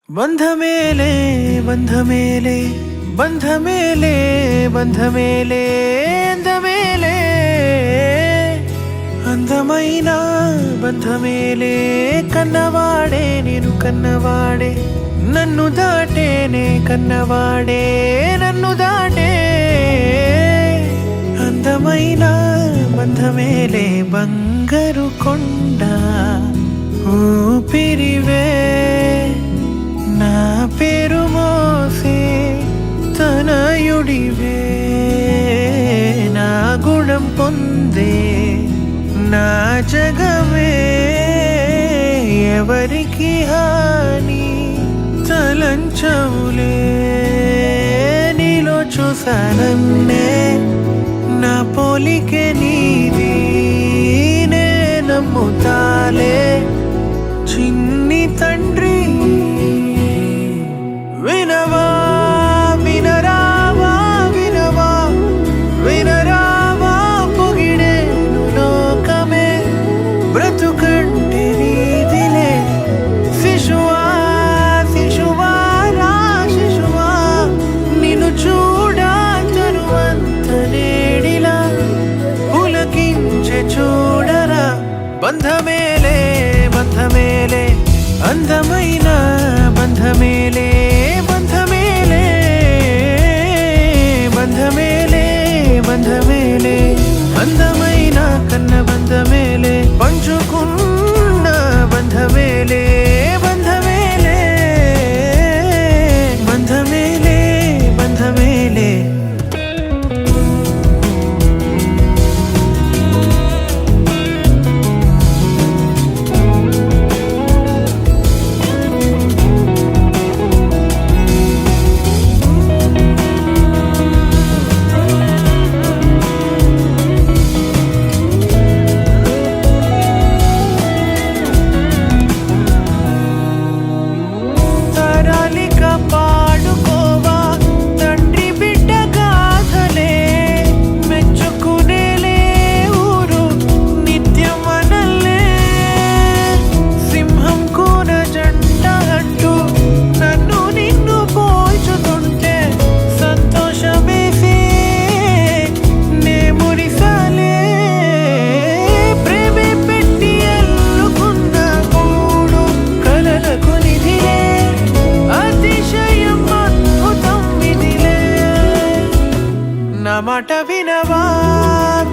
బంధమేలే బంధమేలే బంధమేలే బంధమేలే అందమేలే అందమైన బంధమేలే కన్నవాడే నేను కన్నవాడే నన్ను దాటేనే కన్నవాడే నన్ను దాటే అందమైన బంధమేలే బంగారు కొండ ఊపిరివే నా పేరు మోసే తనయుడివే నా గుణం పొందే నా జగమే ఎవరికి హాని తలంచవులే నీలో చూసానన్నే నా పోలికే నీది నే నమ్ముతాలే చిన్ని తండ్రి వినవా వినరావా వినవా వినరావా పొగిడేను లోకమే బ్రతుకంటే నీదిలే శిశువా శిశువా రా శిశువా నిన్ను చూడా తరువంత నేడిలా పులకించే చూడరా బంధమేలే బంధమేలే అందమైన బంధమేలే బంధమేలే బంధమేలే బంధమేలే అందమైన కన్న బంధమేలే పంచుకున్న బంధమేలే బంధమేలే బంధమేలే బంధమేలే పాడుకోవా తండ్రి బిడ్డ గాథలే మెచ్చుకునేలే ఊరు నిత్యం మనల్లే సింహం కూన జంట అంటూ నన్ను నిన్ను పోల్చుతుంటే సంతోషమేసే నే మురిసాలే ప్రేమే పెట్టి ఎల్లుకున్న కూడు కలలకు నిధిలే అతిశయం అద్భుతం విధిలే నా మాట వినవా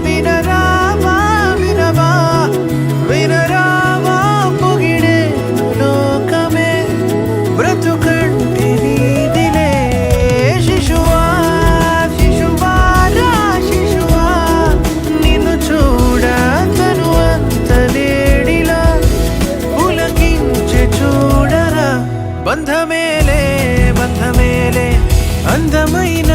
వినరావా వినవా వినరావా పొగిడే లోకమే బ్రతుకంటే నీదిలే శిశువా శిశువా రా శిశువా నిన్ను చూడ తరువంత నేడిలా పులకించే చూడరా బంధమేలే బంధమేలే అందమైన